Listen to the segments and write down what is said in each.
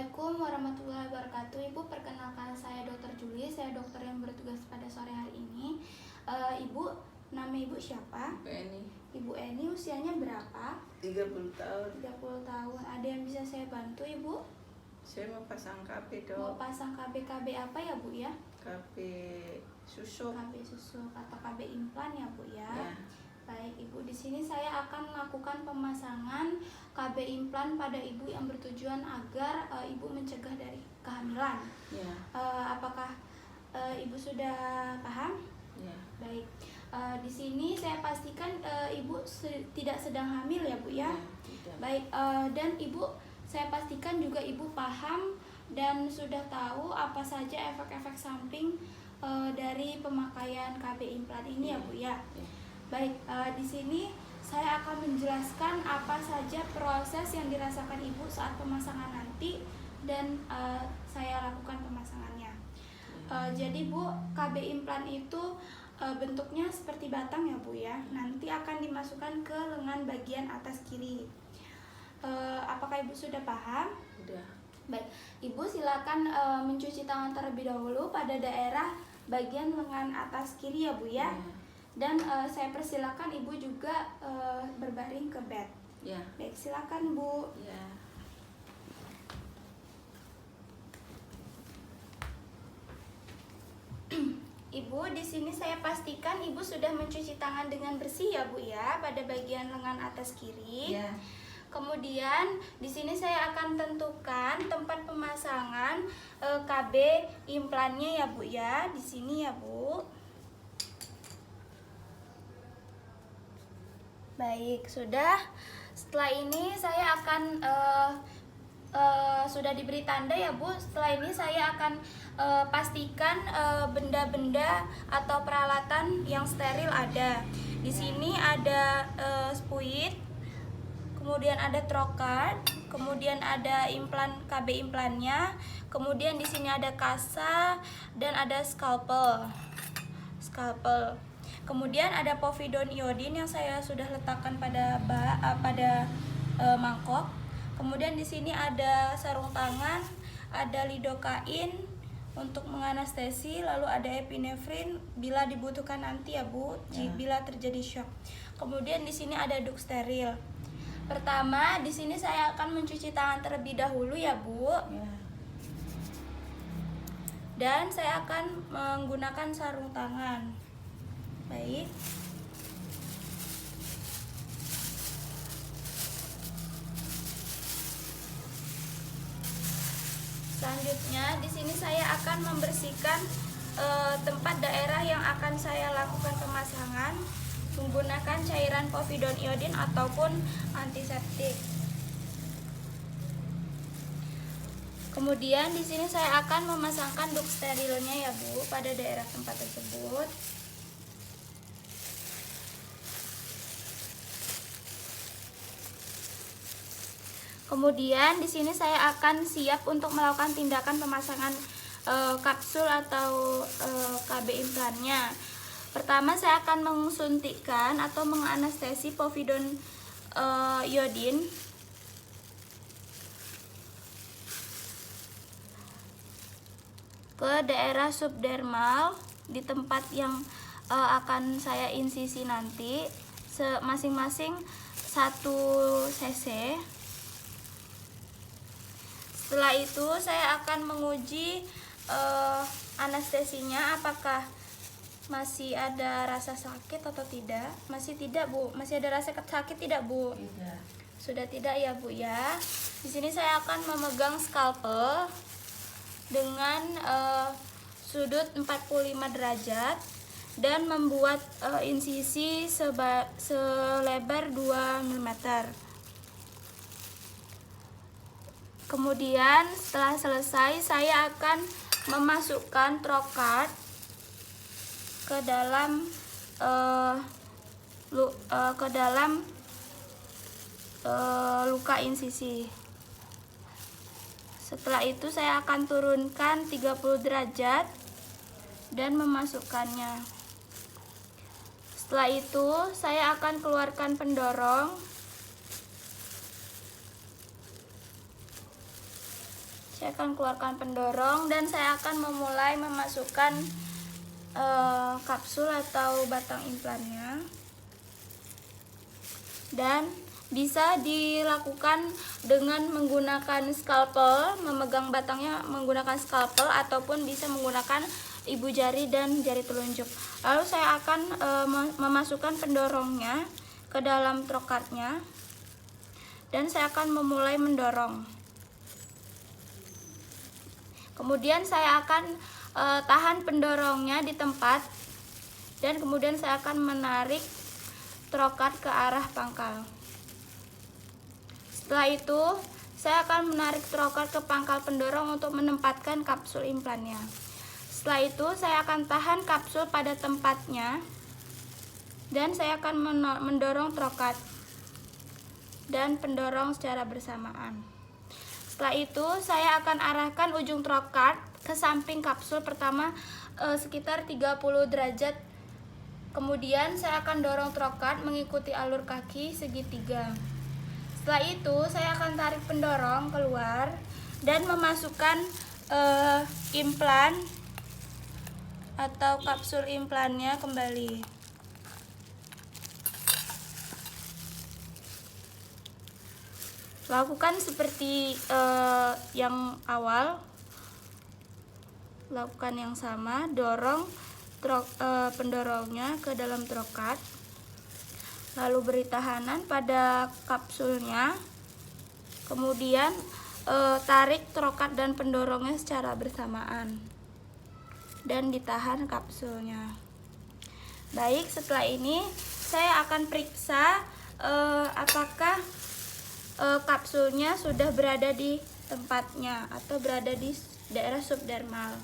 Assalamualaikum warahmatullahi wabarakatuh. Ibu, perkenalkan saya Dr. Juli, saya dokter yang bertugas pada sore hari ini. Ibu, nama Ibu siapa? Ibu Eni, usianya berapa? 30 tahun. 30 tahun. Ada yang bisa saya bantu, Ibu? Saya mau pasang KB Mau dok. pasang KB apa ya, Bu ya? KB susuk. KB susuk atau KB implan ya, Bu ya? Ya. Baik, Ibu, di sini saya akan melakukan pemasangan KB implan pada Ibu yang bertujuan agar Ibu mencegah dari kehamilan. Ya. Apakah Ibu sudah paham? Ya. Baik, di sini saya pastikan Ibu tidak sedang hamil ya, Bu ya? Tidak. Baik, dan Ibu, saya pastikan juga Ibu paham dan sudah tahu apa saja efek-efek samping dari pemakaian KB implan ini ya, Bu ya? Ya. Baik, di sini saya akan menjelaskan apa saja proses yang dirasakan Ibu saat pemasangan nanti dan saya lakukan pemasangannya. Jadi Bu, KB implan itu bentuknya seperti batang ya Bu ya. Nanti akan dimasukkan ke lengan bagian atas kiri. Apakah Ibu sudah paham? Sudah. Baik, Ibu silakan mencuci tangan terlebih dahulu pada daerah bagian lengan atas kiri ya Bu ya. Dan saya persilakan Ibu juga berbaring ke bed. Ya. Baik, silakan Bu. Ya. Ibu, di sini saya pastikan Ibu sudah mencuci tangan dengan bersih ya Bu ya pada bagian lengan atas kiri. Ya. Kemudian di sini saya akan tentukan tempat pemasangan KB implannya ya Bu ya. Di sini ya Bu. Baik, sudah. Setelah ini saya akan sudah diberi tanda ya Bu. Setelah ini saya akan pastikan benda-benda atau peralatan yang steril ada. Di sini ada spuit, kemudian ada trokard, kemudian ada implan KB implannya, kemudian di sini ada kasa dan ada scalpel. Kemudian ada povidone iodine yang saya sudah letakkan pada mangkok. Kemudian di sini ada sarung tangan, ada lidokain untuk menganestesi, lalu ada epinefrin bila dibutuhkan nanti ya Bu, bila terjadi shock. Kemudian di sini ada duk steril. Pertama, di sini saya akan mencuci tangan terlebih dahulu ya Bu. Ya. Dan saya akan menggunakan sarung tangan. Baik. Selanjutnya di sini saya akan membersihkan tempat daerah yang akan saya lakukan pemasangan menggunakan cairan povidone iodine ataupun antiseptik. Kemudian di sini saya akan memasangkan duk sterilnya ya Bu pada daerah tempat tersebut. Kemudian di sini saya akan siap untuk melakukan tindakan pemasangan kapsul atau KB implannya. Pertama saya akan mensuntikkan atau menganestesi povidone iodine ke daerah subdermal di tempat yang akan saya insisi nanti, masing-masing 1 cc. Setelah itu saya akan menguji anestesinya apakah masih ada rasa sakit atau tidak. Masih tidak Bu, masih ada rasa sakit tidak Bu? Tidak. Sudah tidak ya Bu ya. Di sini saya akan memegang scalpel dengan sudut 45 derajat dan membuat insisi selebar 2 mm. Kemudian setelah selesai saya akan memasukkan trokard ke dalam luka insisi. Setelah itu saya akan turunkan 30 derajat dan memasukkannya. Setelah itu saya akan keluarkan pendorong Saya akan keluarkan pendorong dan saya akan memulai memasukkan kapsul atau batang implannya. Dan bisa dilakukan dengan menggunakan scalpel, memegang batangnya menggunakan scalpel, ataupun bisa menggunakan ibu jari dan jari telunjuk. Lalu saya akan memasukkan pendorongnya ke dalam trokatnya dan saya akan memulai mendorong. Kemudian saya akan tahan pendorongnya di tempat dan kemudian saya akan menarik trokat ke arah pangkal. Setelah itu, saya akan menarik trokat ke pangkal pendorong untuk menempatkan kapsul implannya. Setelah itu, saya akan tahan kapsul pada tempatnya dan saya akan mendorong trokat dan pendorong secara bersamaan. Setelah itu, saya akan arahkan ujung trokat ke samping kapsul pertama sekitar 30 derajat. Kemudian saya akan dorong trokat mengikuti alur kaki segitiga. Setelah itu saya akan tarik pendorong keluar dan memasukkan implan atau kapsul implannya kembali. Lakukan seperti yang awal. Lakukan yang sama, dorong pendorongnya ke dalam trokat, lalu beri tahanan pada kapsulnya, kemudian tarik trokat dan pendorongnya secara bersamaan dan ditahan kapsulnya. Baik, setelah ini saya akan periksa apakah kapsulnya sudah berada di tempatnya atau berada di daerah subdermal.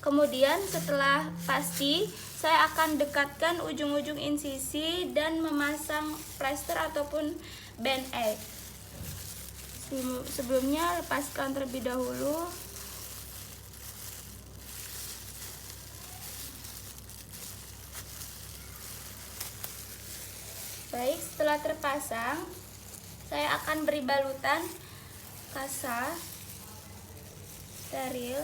Kemudian setelah pasti, saya akan dekatkan ujung-ujung insisi dan memasang plester ataupun band-aid. Sebelumnya lepaskan terlebih dahulu. Baik, setelah terpasang, saya akan beri balutan kasa steril.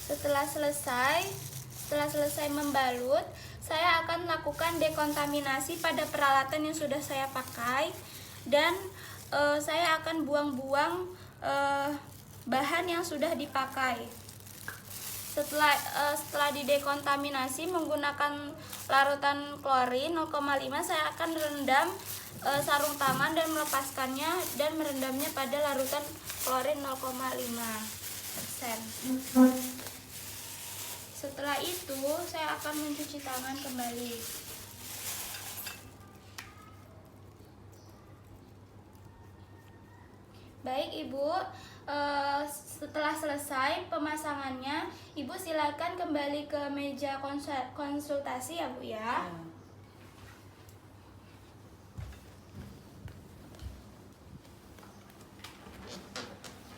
Setelah selesai membalut, saya akan lakukan dekontaminasi pada peralatan yang sudah saya pakai dan saya akan buang-buang bahan yang sudah dipakai. Setelah didekontaminasi menggunakan larutan klorin 0,5, saya akan rendam sarung tangan dan melepaskannya dan merendamnya pada larutan klorin 0,5%. Setelah itu, saya akan mencuci tangan kembali. Baik, Ibu, setelah selesai pemasangannya, Ibu silakan kembali ke meja konsultasi ya, Bu ya.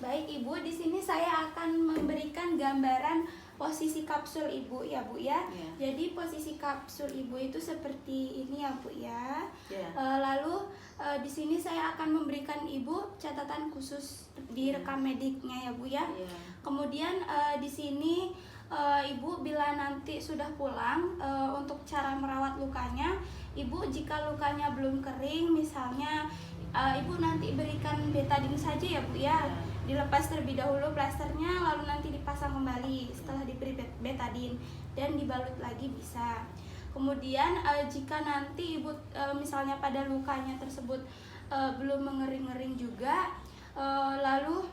Baik, Ibu, di sini saya akan memberikan gambaran posisi kapsul Ibu ya, Bu ya. Jadi posisi kapsul Ibu itu seperti ini ya, Bu ya. Lalu di sini saya akan memberikan Ibu catatan khusus di rekam mediknya ya, Bu ya. Kemudian di sini Ibu bila nanti sudah pulang, untuk cara merawat lukanya, Ibu jika lukanya belum kering, misalnya Ibu nanti berikan betadine saja ya, Bu ya. Dilepas terlebih dahulu plasternya, lalu nanti dipasang kembali setelah diberi betadine dan dibalut lagi bisa. Kemudian jika nanti Ibu misalnya pada lukanya tersebut belum mengering-ngering juga, lalu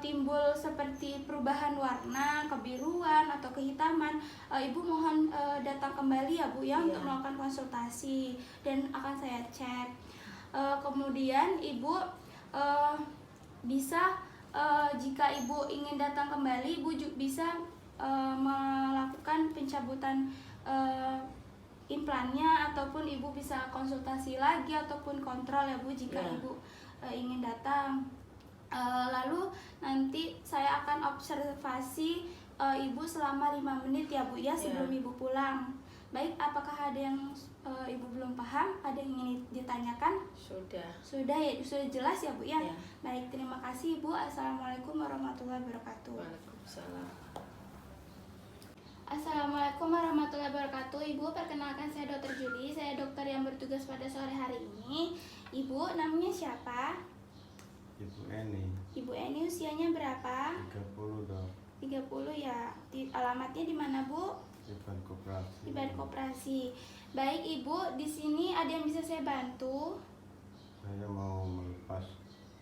timbul seperti perubahan warna, kebiruan atau kehitaman, Ibu mohon datang kembali ya, Bu ya, untuk melakukan konsultasi dan akan saya cek. Kemudian Ibu bisa jika Ibu ingin datang kembali, Ibu juga bisa melakukan pencabutan implannya, ataupun Ibu bisa konsultasi lagi ataupun kontrol ya, Bu, jika Ibu ingin datang. Lalu nanti saya akan observasi Ibu selama 5 menit ya, Bu ya, sebelum Ibu pulang. Baik, apakah ada yang Ibu belum paham? Ada yang ingin ditanyakan? Sudah. Sudah ya, sudah jelas ya Bu ya? Ya. Baik, terima kasih Ibu. Assalamualaikum warahmatullahi wabarakatuh. Waalaikumsalam. Assalamualaikum warahmatullahi wabarakatuh. Ibu, perkenalkan saya Dr. Juli. Saya dokter yang bertugas pada sore hari ini. Ibu, namanya siapa? Ibu Eni, Ibu Eni usianya berapa? 30 dok, 30 ya. Alamatnya di mana, Bu? di Ban Koperasi. Di Balai Koperasi. Baik, Ibu, di sini ada yang bisa saya bantu? Saya mau melepas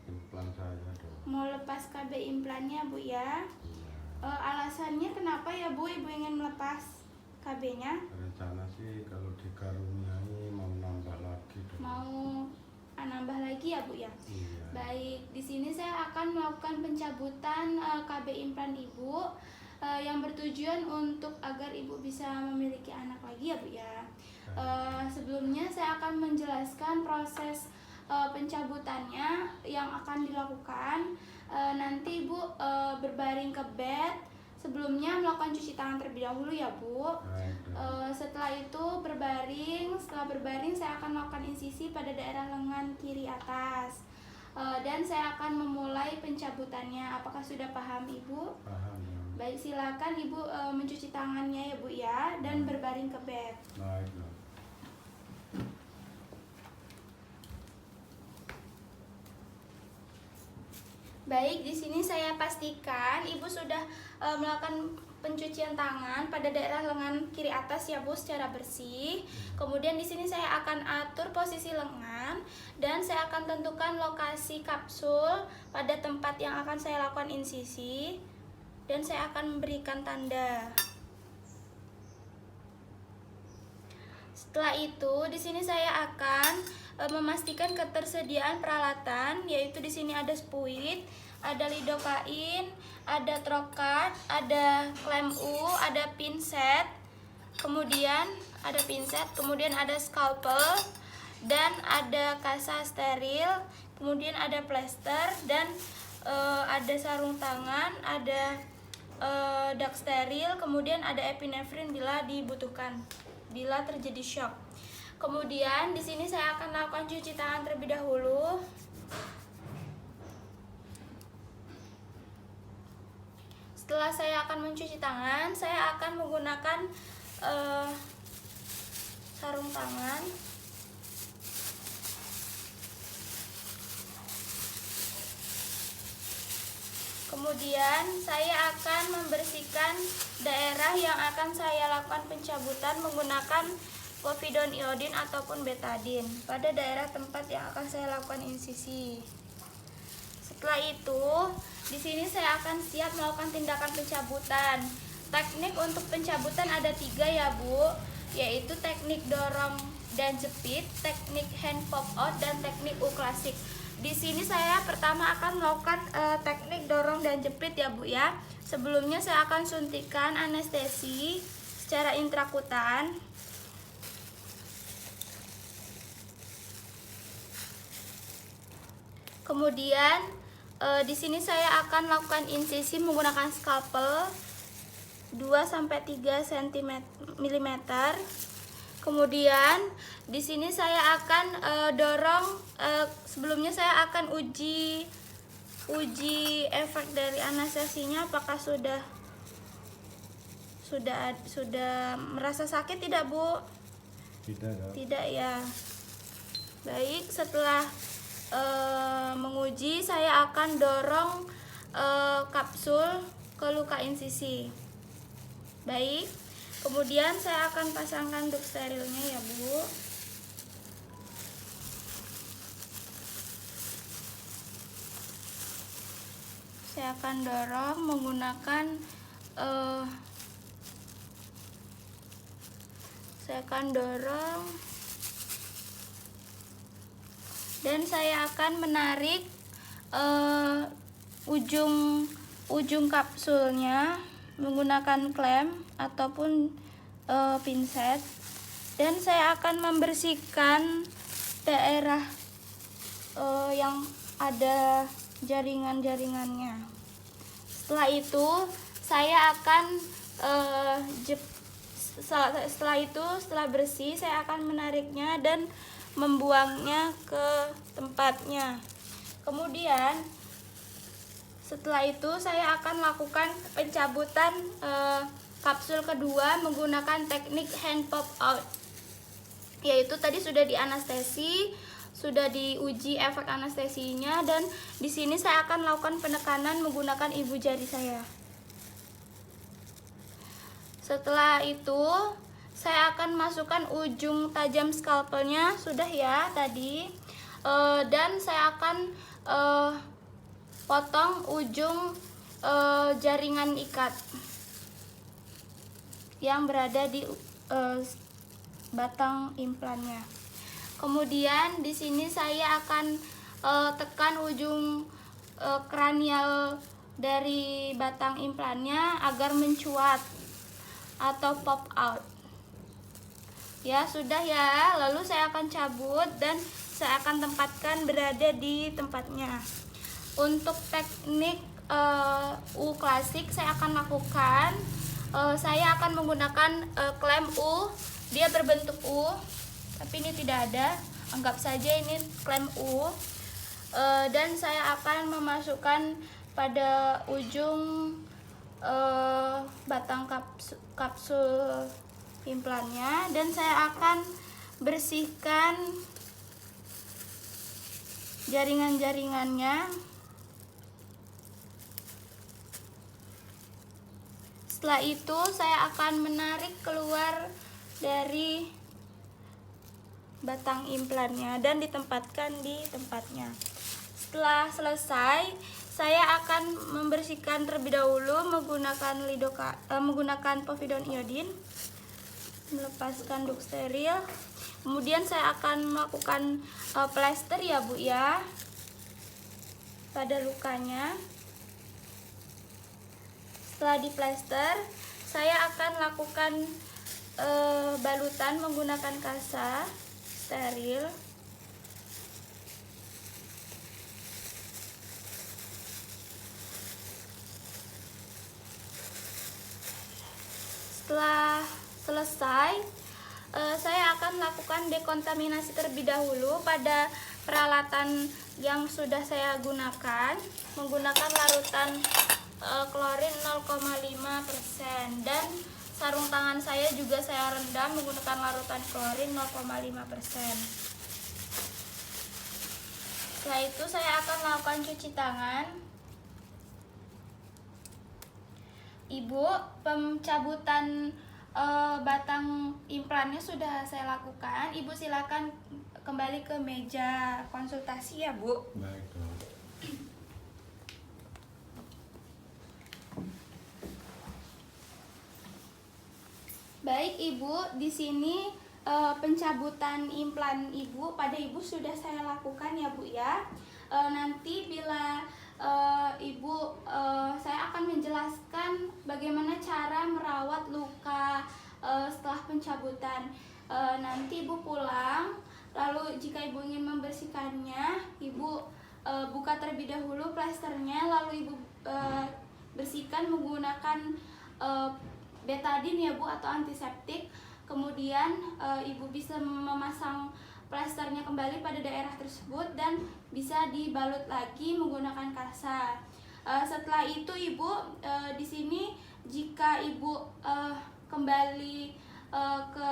implan saya dok. Mau lepas KB implannya, Bu ya? Iya. Alasannya kenapa ya, Bu, Ibu ingin melepas KB-nya? Rencana sih kalau dikaruniai mau nambah lagi dok. Mau nambah lagi ya, Bu ya? Iya. Baik, di sini saya akan melakukan pencabutan KB implan Ibu yang bertujuan untuk agar Ibu bisa memiliki anak lagi ya, Bu ya. Sebelumnya saya akan menjelaskan proses pencabutannya yang akan dilakukan. Nanti Ibu berbaring ke bed. Sebelumnya melakukan cuci tangan terlebih dahulu ya, Bu. Baik, dok. Setelah itu setelah berbaring saya akan melakukan insisi pada daerah lengan kiri atas. Dan saya akan memulai pencabutannya. Apakah sudah paham Ibu? Paham dok. Baik, silakan Ibu mencuci tangannya ya, Bu ya, dan berbaring ke bed. Baik dok. Baik, di sini saya pastikan Ibu sudah melakukan pencucian tangan pada daerah lengan kiri atas ya, Bu, secara bersih. Kemudian di sini saya akan atur posisi lengan dan saya akan tentukan lokasi kapsul pada tempat yang akan saya lakukan insisi dan saya akan memberikan tanda. Setelah itu, di sini saya akan memastikan ketersediaan peralatan, yaitu di sini ada spuit, ada lidokain, ada trokat, ada klem U, ada pinset, kemudian ada scalpel, dan ada kasa steril, kemudian ada plester, dan ada sarung tangan, ada dak steril, kemudian ada epinefrin bila dibutuhkan, bila terjadi shock. Kemudian di sini saya akan lakukan cuci tangan terlebih dahulu. Setelah saya akan mencuci tangan, saya akan menggunakan sarung tangan. Kemudian saya akan membersihkan daerah yang akan saya lakukan pencabutan menggunakan povidone iodine ataupun betadine pada daerah tempat yang akan saya lakukan insisi. Setelah itu, di sini saya akan siap melakukan tindakan pencabutan. Teknik untuk pencabutan ada 3 ya, Bu, yaitu teknik dorong dan jepit, teknik hand pop out, dan teknik U klasik. Di sini saya pertama akan melakukan teknik dorong dan jepit ya, Bu ya. Sebelumnya saya akan suntikan anestesi secara intrakutan. Kemudian di sini saya akan melakukan insisi menggunakan scalpel 2-3 cm. Kemudian di sini saya akan dorong. Sebelumnya saya akan uji efek dari anestesinya, apakah sudah merasa sakit tidak, Bu? Tidak dok. Tidak ya. Baik, setelah menguji, saya akan dorong kapsul ke luka insisi. Baik, kemudian saya akan pasangkan duk sterilnya ya, Bu. Saya akan dorong menggunakan dan saya akan menarik ujung kapsulnya menggunakan klem ataupun pinset, dan saya akan membersihkan daerah yang ada jaringan-jaringannya. Setelah itu saya akan setelah itu, setelah bersih, saya akan menariknya dan membuangnya ke tempatnya. Kemudian setelah itu saya akan lakukan pencabutan kapsul kedua menggunakan teknik hand pop out, yaitu tadi sudah dianestesi, sudah diuji efek anestesinya, dan di sini saya akan lakukan penekanan menggunakan ibu jari saya. Setelah itu saya akan masukkan ujung tajam scalpelnya, sudah ya tadi, dan saya akan potong ujung jaringan ikat yang berada di batang implannya. Kemudian di sini saya akan tekan ujung kranial dari batang implannya agar mencuat atau pop out. Ya, sudah ya. Lalu saya akan cabut dan saya akan tempatkan berada di tempatnya. Untuk teknik U klasik saya akan lakukan, saya akan menggunakan klem U. Dia berbentuk U, tapi ini tidak ada, anggap saja ini klem U. Dan saya akan memasukkan pada ujung batang kapsul implannya, dan saya akan bersihkan jaringan-jaringannya. Setelah itu saya akan menarik keluar dari batang implannya dan ditempatkan di tempatnya. Setelah selesai, saya akan membersihkan terlebih dahulu menggunakan povidone iodine, melepaskan duk steril. Kemudian saya akan melakukan plester ya Bu ya pada lukanya. Setelah diplester, saya akan lakukan balutan menggunakan kasa steril. Setelah selesai, saya akan lakukan dekontaminasi terlebih dahulu pada peralatan yang sudah saya gunakan menggunakan larutan klorin 0,5%, dan sarung tangan saya juga saya rendam menggunakan larutan klorin 0,5%. Setelah itu saya akan melakukan cuci tangan. Ibu, pencabutan batang implannya sudah saya lakukan. Ibu silakan kembali ke meja konsultasi ya Bu. Baik, dok. Baik Ibu, di sini pencabutan implan Ibu pada Ibu sudah saya lakukan ya Bu ya. Nanti bila Ibu, saya akan menjelaskan bagaimana cara merawat luka setelah pencabutan. Nanti Ibu pulang, lalu jika Ibu ingin membersihkannya, Ibu buka terlebih dahulu plasternya, lalu Ibu bersihkan menggunakan betadine ya Bu atau antiseptik. Kemudian Ibu bisa memasang plasternya kembali pada daerah tersebut dan bisa dibalut lagi menggunakan kasa. Setelah itu Ibu, di sini jika Ibu kembali ke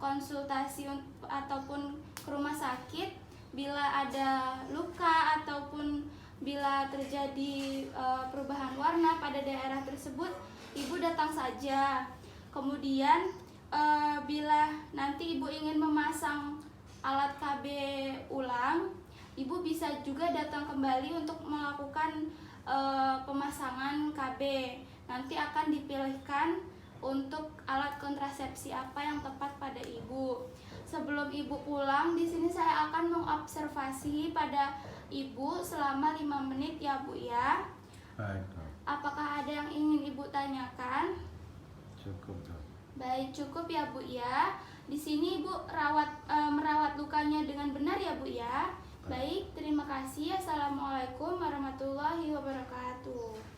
konsultasi ataupun ke rumah sakit bila ada luka ataupun bila terjadi perubahan warna pada daerah tersebut, Ibu datang saja. Kemudian bila nanti Ibu ingin memasang alat KB ulang, Ibu bisa juga datang kembali untuk melakukan pemasangan KB. Nanti akan dipilihkan untuk alat kontrasepsi apa yang tepat pada Ibu. Sebelum Ibu pulang, di sini saya akan mengobservasi pada Ibu selama 5 menit ya Bu ya. Baik, dok. Apakah ada yang ingin Ibu tanyakan? Cukup, dok. Baik, cukup ya Bu ya. Di sini Ibu merawat lukanya dengan benar ya Bu ya. Baik, terima kasih. Assalamualaikum warahmatullahi wabarakatuh.